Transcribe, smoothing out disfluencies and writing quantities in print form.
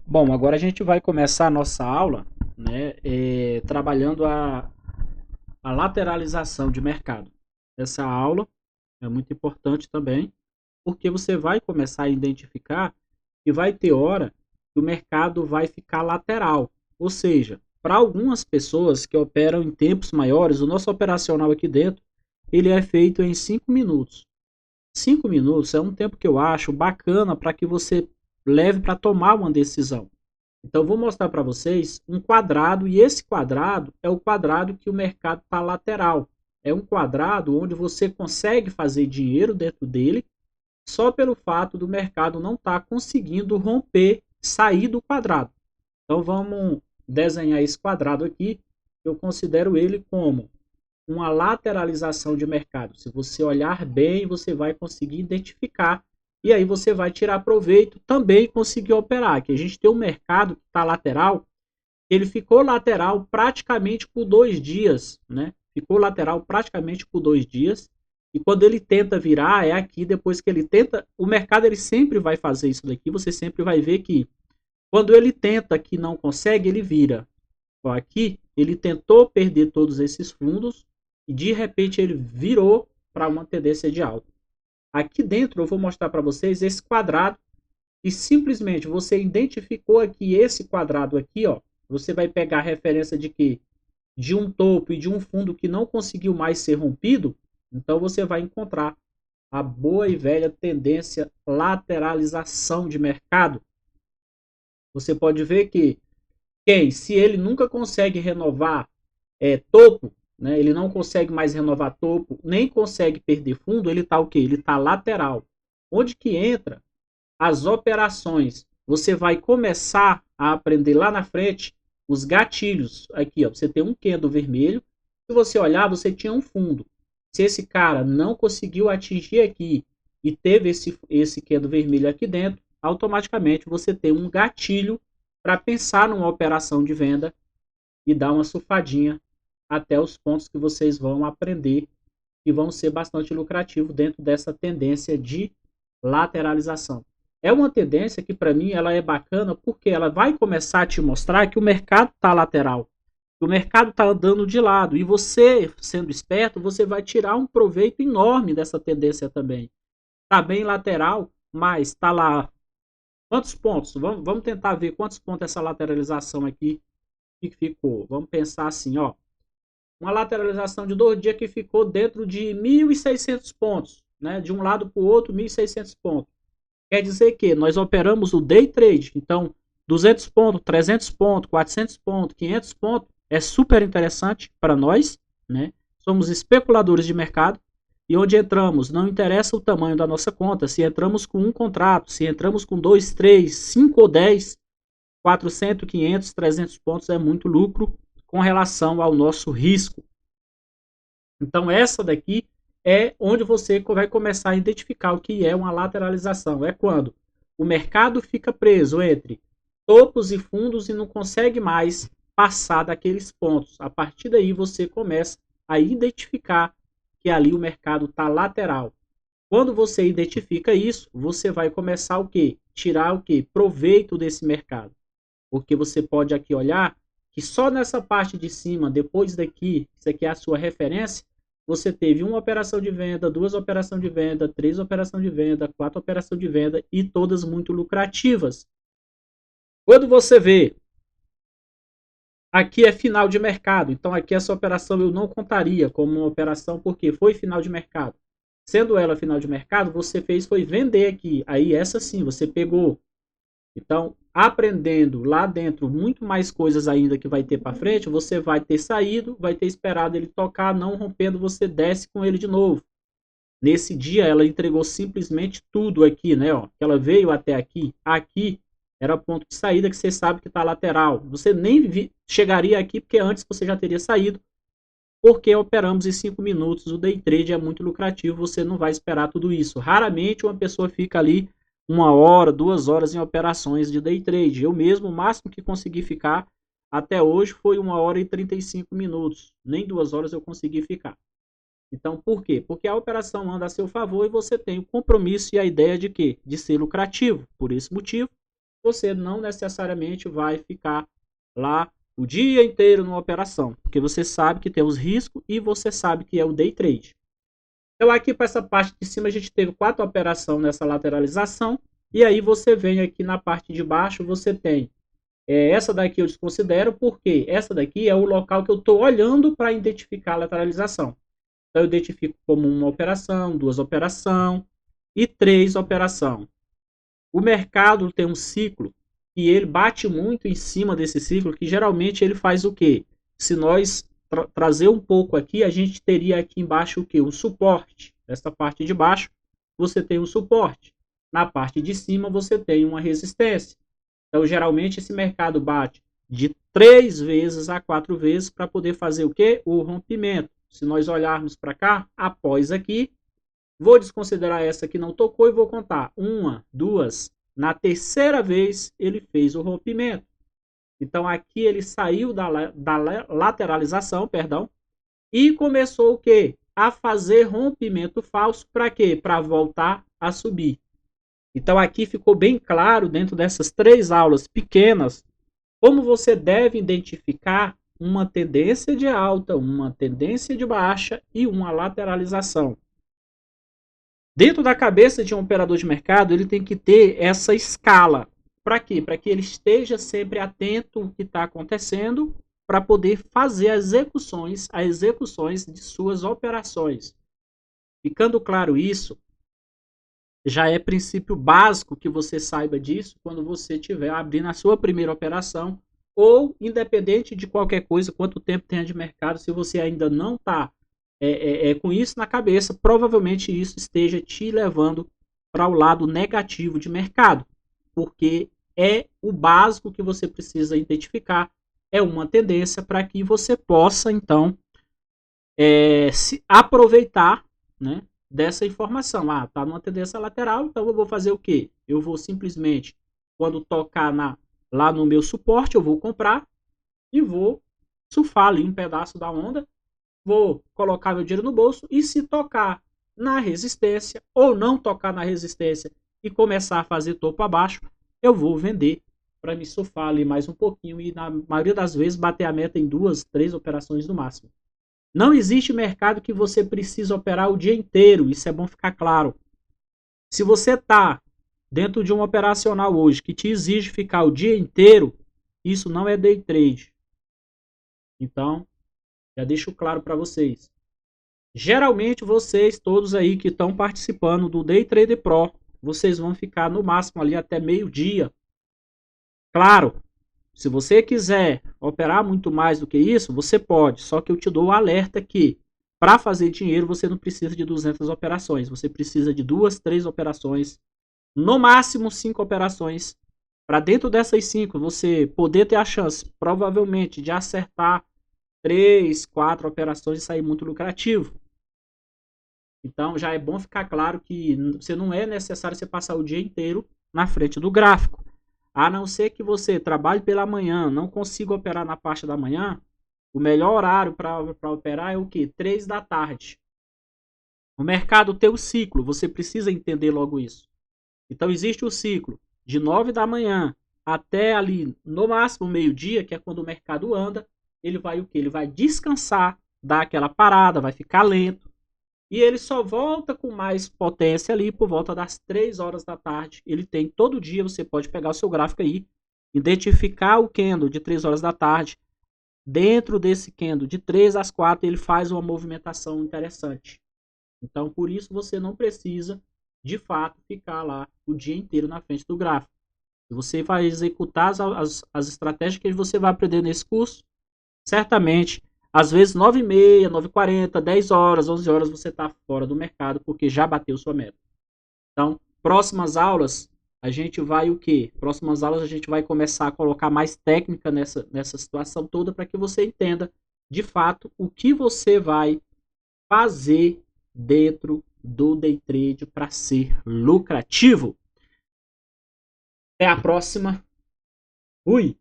Bom, agora a gente vai começar a nossa aula, né, trabalhando a lateralização de mercado. Essa aula é muito importante também, porque você vai começar a identificar que vai ter hora que o mercado vai ficar lateral. Ou seja, para algumas pessoas que operam em tempos maiores, o nosso operacional aqui dentro, ele é feito em 5 minutos. 5 minutos é um tempo que eu acho bacana para que você leve para tomar uma decisão. Então, eu vou mostrar para vocês um quadrado, e esse quadrado é o quadrado que o mercado está lateral. É um quadrado onde você consegue fazer dinheiro dentro dele, só pelo fato do mercado não estar conseguindo romper, sair do quadrado. Então, vamos desenhar esse quadrado aqui. Eu considero ele como uma lateralização de mercado. Se você olhar bem, você vai conseguir identificar e aí você vai tirar proveito também e conseguir operar. Que a gente tem um mercado que está lateral, ele ficou lateral praticamente por 2 dias, né? Ficou lateral praticamente por 2 dias. E quando ele tenta virar, é aqui, depois que ele tenta, o mercado ele sempre vai fazer isso daqui, você sempre vai ver que quando ele tenta que não consegue, ele vira. Ó, aqui ele tentou perder todos esses fundos e de repente ele virou para uma tendência de alta. Aqui dentro eu vou mostrar para vocês esse quadrado e simplesmente você identificou aqui esse quadrado aqui, ó, você vai pegar a referência de que de um topo e de um fundo que não conseguiu mais ser rompido, então você vai encontrar a boa e velha tendência lateralização de mercado. Você pode ver que se ele nunca consegue renovar topo, né, ele não consegue mais renovar topo, nem consegue perder fundo, ele está o quê? Ele está lateral. Onde que entra as operações? Você vai começar a aprender lá na frente os gatilhos. Aqui, ó, você tem um candle vermelho. Se você olhar, você tinha um fundo. Se esse cara não conseguiu atingir aqui e teve esse candle vermelho aqui dentro, automaticamente você tem um gatilho para pensar numa operação de venda e dar uma surfadinha até os pontos que vocês vão aprender e vão ser bastante lucrativos dentro dessa tendência de lateralização. É uma tendência que para mim ela é bacana porque ela vai começar a te mostrar que o mercado está lateral, que o mercado está andando de lado e você, sendo esperto, você vai tirar um proveito enorme dessa tendência também. Está bem lateral, mas está lá. Quantos pontos? Vamos tentar ver quantos pontos essa lateralização aqui que ficou. Vamos pensar assim, ó. Uma lateralização de 2 dias que ficou dentro de 1.600 pontos, né? De um lado para o outro, 1.600 pontos. Quer dizer que nós operamos o day trade. Então, 200 pontos, 300 pontos, 400 pontos, 500 pontos é super interessante para nós, né? Somos especuladores de mercado e onde entramos, não interessa o tamanho da nossa conta, se entramos com um contrato, se entramos com 2, 3, 5 ou 10, 400, 500, 300 pontos é muito lucro com relação ao nosso risco. Então essa daqui é onde você vai começar a identificar o que é uma lateralização. É quando o mercado fica preso entre topos e fundos e não consegue mais passar daqueles pontos. A partir daí você começa a identificar que ali o mercado está lateral. Quando você identifica isso, você vai começar o quê? Tirar o quê? Proveito desse mercado. Porque você pode aqui olhar que só nessa parte de cima, depois daqui, isso aqui é a sua referência, você teve uma operação de venda, 2 operações de venda, 3 operações de venda, 4 operações de venda e todas muito lucrativas. Quando você vê, aqui é final de mercado, então aqui essa operação eu não contaria como uma operação porque foi final de mercado. Sendo ela final de mercado, você foi vender aqui, aí essa sim, você pegou. Então, aprendendo lá dentro muito mais coisas ainda que vai ter para frente, você vai ter saído, vai ter esperado ele tocar, não rompendo, você desce com ele de novo. Nesse dia ela entregou simplesmente tudo aqui, né? Ó, ela veio até aqui, aqui era ponto de saída que você sabe que está lateral. Você nem chegaria aqui porque antes você já teria saído, porque operamos em 5 minutos. O day trade é muito lucrativo, você não vai esperar tudo isso. Raramente uma pessoa fica ali 1 hora, 2 horas em operações de day trade. Eu mesmo, o máximo que consegui ficar até hoje foi 1 hora e 35 minutos. Nem 2 horas eu consegui ficar. Então, por quê? Porque a operação anda a seu favor e você tem o compromisso e a ideia de quê? De ser lucrativo. Por esse motivo, você não necessariamente vai ficar lá o dia inteiro numa operação, porque você sabe que tem os riscos e você sabe que é o day trade. Então aqui para essa parte de cima a gente teve 4 operações nessa lateralização, e aí você vem aqui na parte de baixo, você tem essa daqui eu desconsidero, porque essa daqui é o local que eu estou olhando para identificar a lateralização. Então eu identifico como uma operação, 2 operações e 3 operações. O mercado tem um ciclo e ele bate muito em cima desse ciclo, que geralmente ele faz o quê? Se nós trazer um pouco aqui, a gente teria aqui embaixo o quê? Um suporte. Nessa parte de baixo você tem um suporte. Na parte de cima você tem uma resistência. Então, geralmente, esse mercado bate de 3 vezes a 4 vezes para poder fazer o quê? O rompimento. Se nós olharmos para cá, após aqui, vou desconsiderar essa que não tocou e vou contar. 1, 2. Na terceira vez, ele fez o rompimento. Então, aqui ele saiu da lateralização, perdão, e começou o quê? A fazer rompimento falso. Para quê? Para voltar a subir. Então aqui ficou bem claro, dentro dessas 3 aulas pequenas, como você deve identificar uma tendência de alta, uma tendência de baixa e uma lateralização. Dentro da cabeça de um operador de mercado, ele tem que ter essa escala. Para quê? Para que ele esteja sempre atento ao que está acontecendo, para poder fazer as execuções de suas operações. Ficando claro isso, já é princípio básico que você saiba disso quando você estiver abrindo a sua primeira operação, ou independente de qualquer coisa, quanto tempo tenha de mercado, se você ainda não está com isso na cabeça, provavelmente isso esteja te levando para o lado negativo de mercado, porque é o básico que você precisa identificar, é uma tendência para que você possa, então, se aproveitar, né, dessa informação. Tá numa tendência lateral, então eu vou fazer o quê? Eu vou simplesmente, quando tocar lá no meu suporte, eu vou comprar e vou surfar ali um pedaço da onda, vou colocar meu dinheiro no bolso e se tocar na resistência ou não tocar na resistência e começar a fazer topo abaixo, eu vou vender para me surfar ali mais um pouquinho e na maioria das vezes bater a meta em 2, 3 operações no máximo. Não existe mercado que você precisa operar o dia inteiro, isso é bom ficar claro. Se você está dentro de um operacional hoje que te exige ficar o dia inteiro, isso não é day trade. Então, já deixo claro para vocês. Geralmente vocês todos aí que estão participando do Day Trader Pro, vocês vão ficar no máximo ali até meio-dia. Claro, se você quiser operar muito mais do que isso, você pode. Só que eu te dou o alerta que para fazer dinheiro você não precisa de 200 operações. Você precisa de 2, 3 operações. No máximo 5 operações. Para dentro dessas 5 você poder ter a chance, provavelmente, de acertar 3, 4 operações e sair muito lucrativo. Então já é bom ficar claro que você não é necessário você passar o dia inteiro na frente do gráfico. A não ser que você trabalhe pela manhã, não consiga operar na parte da manhã, o melhor horário para operar é o quê? 3 da tarde. O mercado tem o ciclo, você precisa entender logo isso. Então existe o ciclo de 9 da manhã até ali no máximo meio-dia, que é quando o mercado anda, ele vai o quê? Ele vai descansar, dar aquela parada, vai ficar lento. E ele só volta com mais potência ali por volta das 3 horas da tarde. Ele tem todo dia, você pode pegar o seu gráfico aí, identificar o candle de 3 horas da tarde. Dentro desse candle de 3 às 4 ele faz uma movimentação interessante. Então por isso você não precisa de fato ficar lá o dia inteiro na frente do gráfico. Você vai executar as estratégias que você vai aprender nesse curso, certamente às vezes 9h30, 9h40, 10 horas, 11 horas você está fora do mercado porque já bateu sua meta. Então, próximas aulas a gente vai o quê? Próximas aulas a gente vai começar a colocar mais técnica nessa situação toda para que você entenda de fato o que você vai fazer dentro do day trade para ser lucrativo. Até a próxima. Fui!